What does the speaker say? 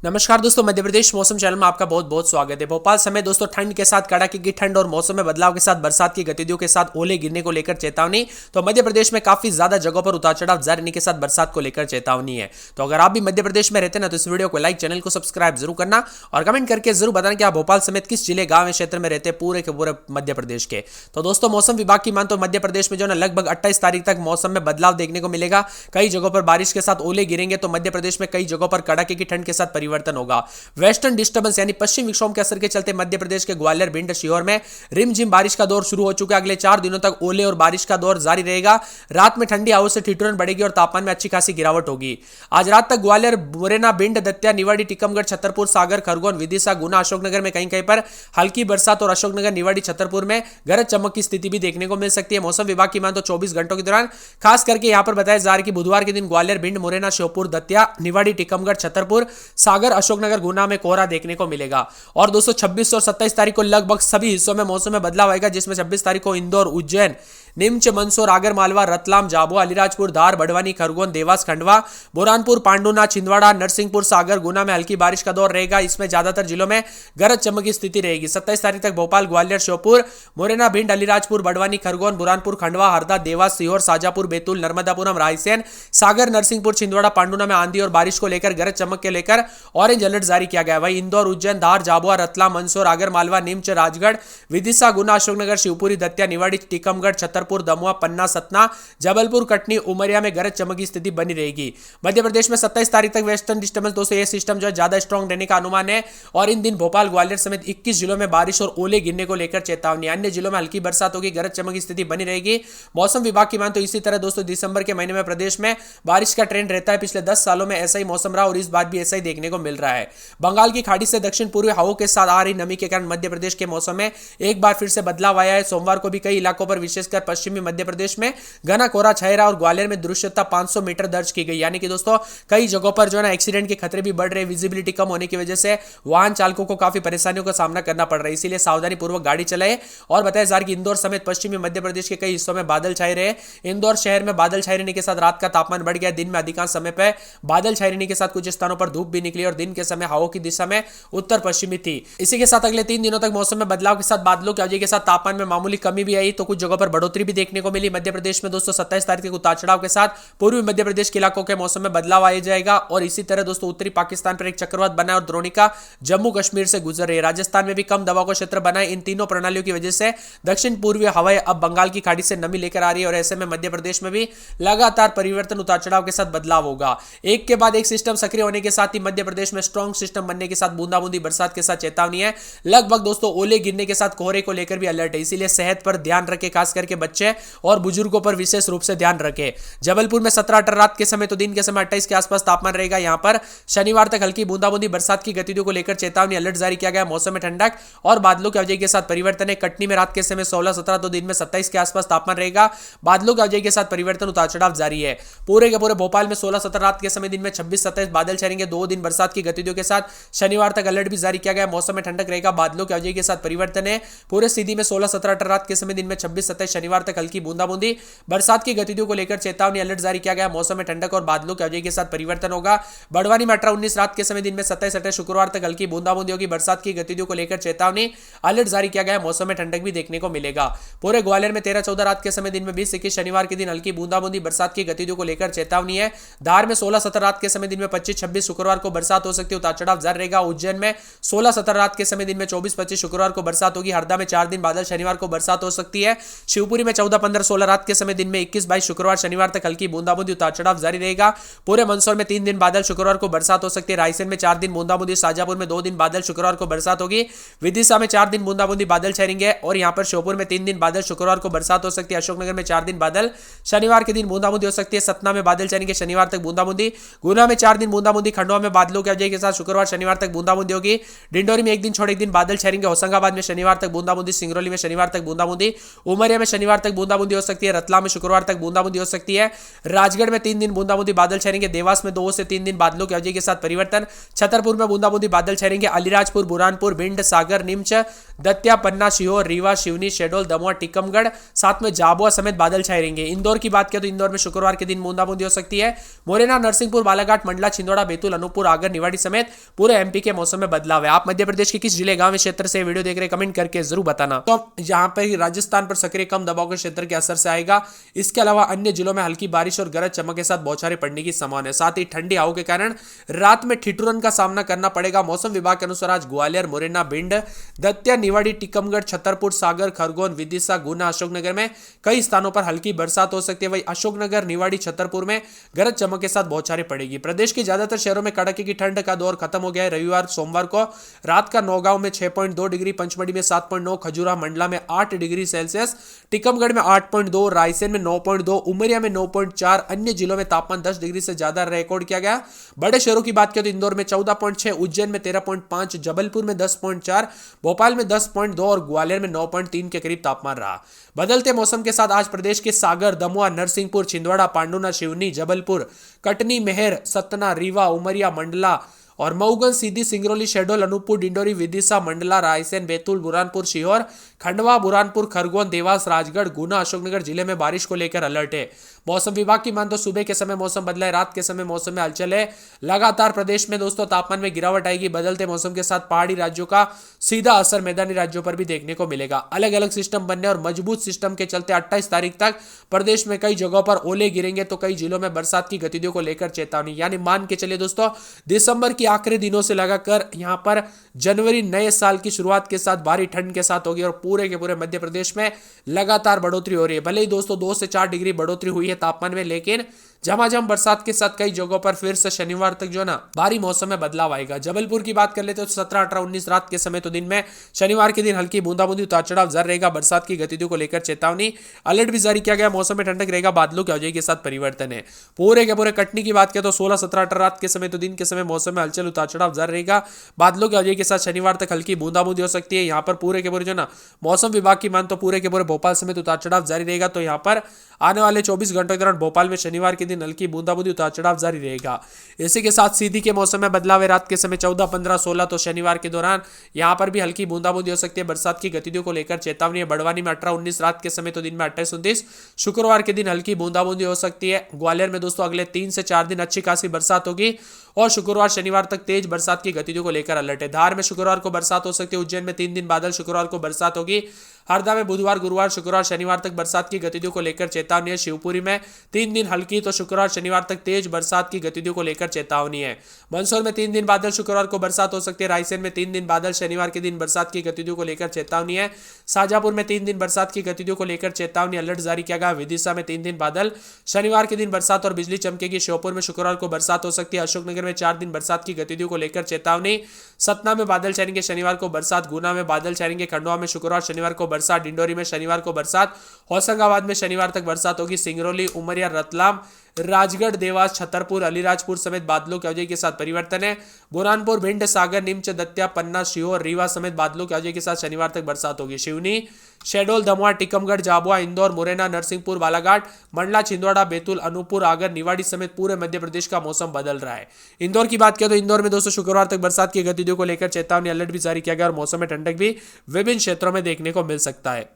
नमस्कार दोस्तों, मध्य प्रदेश मौसम चैनल में आपका बहुत बहुत स्वागत है। भोपाल समय दोस्तों ठंड के साथ कड़ाके की ठंड और मौसम में बदलाव के साथ बरसात की गतिविधियों के साथ ओले गिरने को लेकर चेतावनी। तो मध्य प्रदेश में काफी ज्यादा जगहों पर उतार चढ़ाव जारी रहने के साथ बरसात को लेकर चेतावनी है। तो अगर आप भी मध्य प्रदेश में रहते हैं तो इस वीडियो को लाइक, चैनल को सब्सक्राइब जरूर करना और कमेंट करके जरूर बताना कि आप भोपाल समेत किस जिले, गांव, क्षेत्र में रहते हैं पूरे के पूरे मध्य प्रदेश के। तो दोस्तों मौसम विभाग की मान तो मध्य प्रदेश में जो है लगभग 28 तारीख तक मौसम में बदलाव देखने को मिलेगा। कई जगहों पर बारिश के साथ ओले गिरेंगे तो मध्य प्रदेश में कई जगहों पर कड़ाके की ठंड के साथ परिवर्तन होगा। वेस्टर्न डिस्टर्बेंस यानी पश्चिम विक्षोभ के असर के चलते मध्य प्रदेश के ग्वालियर, भिंड, सीहोर में रिमझिम बारिश का दौर शुरू हो चुका है। अगले 4 दिनों तक ओले और बारिश का दौर जारी रहेगा। रात में ठंडी हवा से ठिठुरन बढ़ेगी और तापमान में अच्छी खासी गिरावट होगी। आज रात तक ग्वालियर, मुरैना, भिंड, दतिया, निवाड़ी, टीकमगढ़, छतरपुर, सागर, खरगोन, विदिशा, गुना, अशोकनगर में कहीं कहीं पर हल्की बरसात और अशोकनगर, निवाड़ी, छतरपुर में गरज चमक की स्थिति भी देखने को मिल सकती है। मौसम विभाग की मान तो 24 घंटों के दौरान खास करके यहां पर बताया जा रहा है कि बुधवार के दिन ग्वालियर, भिंड, मुरैना, श्योपुर, दतिया, निवाड़ी, टीकमगढ़, छतरपुर, सागर, अशोकनगर, गुना में कोहरा देखने को मिलेगा। और दोस्तों 26 और 27 तारीख को लगभग सभी हिस्सों में मौसम में बदलाव आएगा, जिसमें 26 तारीख को इंदौर, उज्जैन, नीमच, मंदसौर, आगर मालवा, रतलाम, झाबुआ, अलीराजपुर, धार, बड़वानी, खरगोन, देवास, खंडवा, बुरहानपुर, पांडुना, छिंदवाड़ा, नरसिंहपुर, सागर, गुना में हल्की बारिश का दौर रहेगा। इसमें ज्यादातर जिलों में गरज चमक की स्थिति रहेगी। 27 तारीख तक भोपाल, ग्वालियर, श्योपुर, मुरैना, भिंड, अलीराजपुर, बड़वानी, खरगोन, बुरहानपुर, खंडवा, हरदा, देवास, सीहोर, शाजापुर, बैतूल, नर्मदापुरम, रायसेन, सागर, नरसिंहपुर, छिंदवाड़ा, पांडुना में आंधी और बारिश को लेकर गरज चमक के लेकर ऑरेंज अलर्ट जारी किया गया। वहीं इंदौर, उज्जैन, धार, झाबुआ, रतलाम, मंदसौर, आगर मालवा, नीमच, राजगढ़, विदिशा, गुना, अशोकनगर, शिवपुरी, दतिया, निवाड़ी, टीकमगढ़, छतरपुर, दमुआ, पन्ना, सतना, जबलपुर, कटनी, उमरिया में गरज चमक की स्थिति बनी रहेगी। मध्य प्रदेश में 27 तारीख तक वेस्टर्न डिस्टर्बेंस दोस्तों ये सिस्टम जो है ज्यादा स्ट्रांग रहने का अनुमान है और इन दिन भोपाल, ग्वालियर समेत 21 जिलों में बारिश और ओले गिरने को लेकर चेतावनी। अन्य जिलों में हल्की बरसात होगी, गरज चमक की स्थिति बनी रहेगी। मौसम विभाग की मान तो इसी तरह दोस्तों दिसंबर के महीने में प्रदेश में बारिश का ट्रेंड रहता है। पिछले 10 सालों में ऐसा ही मौसम रहा और इस बार भी ऐसा ही देखने को मिल रहा है। बंगाल की खाड़ी से दक्षिण पूर्वी हवाओं के साथ आ रही नमी के कारण मध्य प्रदेश के मौसम में एक बार फिर से बदलाव आया है। सोमवार को भी कई इलाकों पर विशेषकर पश्चिमी मध्य प्रदेश में घना कोहरा छाया रहा और ग्वालियर में दृश्यता 500 मीटर दर्ज की गई। यानी कि दोस्तों कई जगहों पर जो है ना एक्सीडेंट के खतरे भी बढ़ रहे हैं। विजिबिलिटी कम होने की वजह से वाहन चालकों को काफी परेशानियों का सामना करना पड़ रहा है, इसीलिए सावधानी पूर्वक गाड़ी चलाएं। और बताया जा रहा है कि इंदौर समेत पश्चिमी मध्य प्रदेश के कई हिस्सों में बादल छाए रहे। इंदौर शहर में बादल छाए रहने के साथ रात का तापमान बढ़ गया। दिन में अधिकांश समय पर बादल छाए रहने के साथ कुछ स्थानों पर धूप भी निकली और दिन के समय हवा की दिशा में उत्तर पश्चिमी थी। इसी के साथ अगले 3 दिनों तक मौसम में बदलाव के साथ बादलों की अवधि के साथ तापमान में मामूली कमी भी आई तो कुछ जगहों पर बढ़ोतरी भी देखने को मिली। मध्य प्रदेश में दोस्तों 27 तारीख को उतार चढ़ाव के साथ पूर्वी मध्य प्रदेश के इलाकों के मौसम में बदलाव आ जाएगा। और इसी तरह दोस्तों उत्तरी पाकिस्तान पर एक चक्रवात बना और द्रोणिका जम्मू कश्मीर से गुजर रही है। राजस्थान में भी कम दबाव का क्षेत्र बना है। इन तीनों प्रणालियों की वजह से दक्षिण पूर्वी हवाएं अब बंगाल की खाड़ी से नमी लेकर आ रही है और ऐसे में मध्य प्रदेश में भी लगातार परिवर्तन, उतार चढ़ाव के साथ बदलाव होगा। एक के बाद एक सिस्टम सक्रिय होने के साथ ही मध्य प्रदेश में स्ट्रॉन्ग सिस्टम बनने के साथ बूंदाबूंदी बरसात के साथ चेतावनी है। लगभग दोस्तों ओले गिरने के साथ कोहरे को लेकर भी अलर्ट है, इसीलिए सेहत पर ध्यान रखें, खास करके बच्चे और बुजुर्गों पर विशेष रूप से ध्यान रखें। जबलपुर में 17-18 रात के समय तो दिन के समय 28 के आसपास तापमान रहेगा। यहां पर शनिवार तक हल्की बूंदाबूंदी बरसात की गतिविधियों को लेकर चेतावनी, अलर्ट जारी किया गया। मौसम में ठंडक और बादलों की अवधि के साथ परिवर्तन है। कटनी में रात के समय 16-17 तो दिन में 27 के आसपास तापमान रहेगा। बादलों की अवधि के साथ परिवर्तन, उतार चढ़ाव जारी है। पूरे के पूरे भोपाल में 16-17 रात के समय दिन में 26-27 बादल छाएंगे। 2 दिन बरसात की गतिविधियों के साथ शनिवार तक अलर्ट भी जारी किया गया। मौसम में ठंडक रहेगा, बादलों की अवधि के साथ परिवर्तन है। पूरे सीधी में 16-17 रात के समय दिन में 26-27 शनिवार तक हल्की बूंदाबूंदी बरसात की गतिविधियों को लेकर चेतावनी, अलर्ट जारी किया गया। मौसम में ठंडक और बादलों की अवधि के साथ परिवर्तन होगा। बड़वानी में 18-19 रात के समय दिन में 27-28 शुक्रवार तक हल्की बूंदाबूंदी होगी। बरसात की गतिविधियों को लेकर चेतावनी, अलर्ट जारी किया गया। मौसम में ठंडक भी देखने को मिलेगा। पूरे ग्वालियर में 13-14 रात के समय दिन में 20-21 शनिवार के दिन हल्की बूंदाबूंदी बरसात की गतिविधियों को लेकर चेतावनी है। धार में 16-17 रात के समय दिन में 25-26 शुक्रवार को बरसात हो सकती है, उतार चढ़ाव जारी रहेगा। उज्जैन में 16-17 रात के समय दिन में 24-25 शुक्रवार को बरसात होगी। हरदा में 4 दिन बादल शनिवार को बरसात हो सकती है। शिवपुरी में 14-15-16 रात के समय दिन में 21-22 शुक्रवार शनिवार तक हल्की बूंदाबूंदी, उतार चढ़ाव जारी रहेगा। पूरे मंदसौर में 3 दिन बादल शुक्रवार को बरसात हो सकती है। रायसेन में 4 दिन बूंदाबूंदी, शाजापुर में 2 दिन बादल शुक्रवार को बरसात होगी। विदिशा में 4 दिन बूंदाबूंदी बादल छाएंगे और यहां पर श्योपुर में 3 दिन बादल शुक्रवार को बरसात हो सकती है। अशोकनगर में 4 दिन बादल शनिवार के दिन बूंदाबूंदी हो सकती है। सतना में बादल छाएंगे, शनिवार तक बूंदाबूंदी। गुना में 4 दिन बूंदाबूंदी, खंडवा में बादलों की अवधि के साथ शुक्रवार शनिवार तक बूंदाबूंदी होगी। डिंडोरी में 1 दिन छोड़ 1 दिन बादल छाएंगे। होशंगाबाद में शनिवार तक बूंदाबूंदी, सिंगरौली में शनिवार तक बूंदाबूंदी, उमरिया में शनिवार शनिवार तक बूंदाबूंदी हो सकती है। रतलाम में शुक्रवार तक बूंदाबूंदी हो सकती है। राजगढ़ में 3 दिन बूंदाबूंदी बादल छाएंगे। देवास में 2 से 3 दिन बादलों की अवधि के साथ परिवर्तन। छतरपुर में बूंदाबूंदी बादल छाएंगे। अलीराजपुर, बुरहानपुर, भिंड, सागर, नीमच, दतिया, पन्ना, सीहोर, रीवा, सिवनी, शहडोल, दमोह, टीकमगढ़, साथ में झाबुआ समेत बादल छाए रहेंगे। इंदौर की बात करें तो इंदौर में शुक्रवार के दिन बूंदाबूंदी हो सकती है। मुरैना, नरसिंहपुर, बालाघाट, मंडला, छिंदवाड़ा, बैतूल, अनूपपुर, आगर, निवाड़ी समेत पूरे एमपी के मौसम में बदलाव है। आप मध्य प्रदेश के किस जिले, गांव, क्षेत्र से वीडियो देख रहे हैं, कमेंट करके जरूर बताना। तो यहाँ पर राजस्थान पर सक्रिय कम दबाव के क्षेत्र के असर से आएगा। इसके अलावा अन्य जिलों में हल्की बारिश और गरज चमक के साथ बौछारें पड़ने की संभावना है। साथ ही ठंडी हवाओं के कारण रात में ठिठुरन का सामना करना पड़ेगा। मौसम विभाग के अनुसार आज ग्वालियर, मुरैना, भिंड, दतिया, निवाड़ी, टीकमगढ़, छतरपुर, सागर, खरगोन, विदिशा, गुना, अशोकनगर में कई स्थानों पर हल्की बरसात हो सकती है। वहीं अशोकनगर, निवाड़ी, छतरपुर में गरज चमक के साथ बौछारें पड़ेगी। प्रदेश के ज्यादातर शहरों में कड़ाके की ठंड का दौर खत्म हो गया है। रविवार, सोमवार को रात का नौगांव में 6.2 डिग्री, पंचमढ़ी में 7.9, खजुरा मंडला में 8 डिग्री सेल्सियस, टीकमगढ़ में 8.2, रायसेन में 9.2, उमरिया में 9.4, अन्य जिलों में तापमान 10 डिग्री से ज्यादा रिकॉर्ड किया गया। बड़े शहरों की बात करें तो इंदौर में 14.6, उज्जैन में 13.5, जबलपुर में 10.4, भोपाल में 10.2 और ग्वालियर में 9.3 के करीब तापमान रहा। बदलते मौसम के साथ आज प्रदेश के सागर, दमोह, नरसिंहपुर, छिंदवाड़ा, पांडुना, सिवनी, जबलपुर, कटनी, मेहर, सतना, रीवा, उमरिया, मंडला और मऊगन, सीधी, सिंगरौली, शहडोल, अनूपपुर, डिंडोरी, विदिशा, मंडला, रायसेन, बैतूल, बुरहानपुर, सीहोर, खंडवा, बुरहानपुर, खरगोन, देवास, राजगढ़, गुना, अशोकनगर जिले में बारिश को लेकर अलर्ट है। मौसम विभाग की मान तो सुबह के समय मौसम बदला है, रात के समय मौसम में हलचल है। लगातार प्रदेश में दोस्तों तापमान में गिरावट आएगी। बदलते मौसम के साथ पहाड़ी राज्यों का सीधा असर मैदानी राज्यों पर भी देखने को मिलेगा। अलग अलग सिस्टम बनने और मजबूत सिस्टम के चलते 28 तारीख तक प्रदेश में कई जगहों पर ओले गिरेंगे तो कई जिलों में बरसात की गतिविधियों को लेकर चेतावनी। यानी मान के चलिए दोस्तों, दिसंबर के आखिरी दिनों से लगाकर यहां पर जनवरी नए साल की शुरुआत के साथ भारी ठंड के साथ होगी और पूरे के पूरे मध्य प्रदेश में लगातार बढ़ोतरी हो रही है। भले ही दोस्तों 2 से 4 डिग्री बढ़ोतरी हुई है तापमान में, लेकिन झमाझम बरसात के साथ कई जगहों पर फिर से शनिवार तक जो है ना भारी मौसम में बदलाव आएगा। जबलपुर की बात कर लेते तो 17, 18, 19 रात के समय तो दिन में शनिवार के दिन हल्की बूंदाबूंदी, उतार चढ़ाव जारी रहेगा। बरसात की गतिविधियों को लेकर चेतावनी, अलर्ट भी जारी किया गया। मौसम में ठंडक रहेगा, बादलों की अवधि के साथ परिवर्तन है। पूरे के पूरे कटनी की बात करें तो 16, 17, 18 रात के समय तो दिन के समय मौसम में हलचल, उतार चढ़ाव जारी रहेगा। बादलों की अवधि के साथ शनिवार तक हल्की बूंदाबूंदी हो सकती है। यहाँ पर पूरे के पूरे जो ना मौसम विभाग की मान तो पूरे के पूरे भोपाल समेत उतार चढ़ाव जारी रहेगा। तो यहाँ पर आने वाले 24 घंटों के दौरान भोपाल में शनिवार के दिन हल्की बूंदाबूंदी, उतार चढ़ाव जारी रहेगा। इसी के साथ सीधी के मौसम में बदलाव है। रात के समय 14, 15, 16 तो शनिवार के दौरान यहां पर भी हल्की बूंदाबूंदी हो सकती है। बरसात की गतिविधियों को लेकर चेतावनी है। बड़वानी में 18, 19 रात के समय तो दिन में 28, 29 शुक्रवार के दिन हल्की बूंदाबूंदी हो सकती है। ग्वालियर में दोस्तों अगले 3 से 4 दिन अच्छी खासी बरसात होगी और शुक्रवार, शनिवार तक तेज बरसात की गतिविधियों को लेकर अलर्ट है। धार में शुक्रवार को बरसात हो सकती है। उज्जैन में 3 दिन बादल, शुक्रवार को बरसात होगी। हरदा में बुधवार, गुरुवार, शुक्रवार, शनिवार तक बरसात की गतिविधियों को लेकर चेतावनी है। शिवपुरी में 3 दिन हल्की तो शुक्रवार, शनिवार तक तेज बरसात की गतिविधियों को लेकर चेतावनी है। मंदसौर में 3 दिन बादल, शुक्रवार को बरसात हो सकती है। रायसेन में 3 दिन बादल, शनिवार के दिन बरसात की गतिविधियों को लेकर चेतावनी है। शाजापुर में 3 दिन बरसात की गतिविधियों को लेकर चेतावनी, अलर्ट जारी किया गया। विदिशा में 3 दिन बादल, शनिवार के दिन बरसात और बिजली चमकेगी। श्योपुर में शुक्रवार को बरसात हो सकती है। अशोकनगर में 4 दिन बरसात की गतिविधियों को लेकर चेतावनी। सतना में बादल छाएंगे, शनिवार को बरसात। गुना में बादल छाएंगे। खंडवा में शुक्रवार, शनिवार को बरसात। डिंडोरी में शनिवार को बरसात। होशंगाबाद में शनिवार तक बरसात होगी। सिंगरौली, उमरिया, रतलाम, राजगढ़, देवास, छतरपुर, अलीराजपुर समेत बादलों की अवधि के साथ परिवर्तन है। बुरहानपुर, भिंड, सागर, नीमच, दतिया, पन्ना, सीहोर, रीवा समेत बादलों की अवधि के साथ शनिवार तक बरसात होगी। सिवनी, शहडोल, दमोह, टीकमगढ़, झाबुआ, इंदौर, मुरैना, नरसिंहपुर, बालाघाट, मंडला, छिंदवाड़ा, बैतूल, अनूपपुर, आगर, निवाड़ी समेत पूरे मध्य प्रदेश का मौसम बदल रहा है। इंदौर की बात करें तो इंदौर में दोस्तों शुक्रवार तक बरसात की गतिविधियों को लेकर चेतावनी, अलर्ट भी जारी किया गया और मौसम में ठंडक भी विभिन्न क्षेत्रों में देखने को मिल सकता है।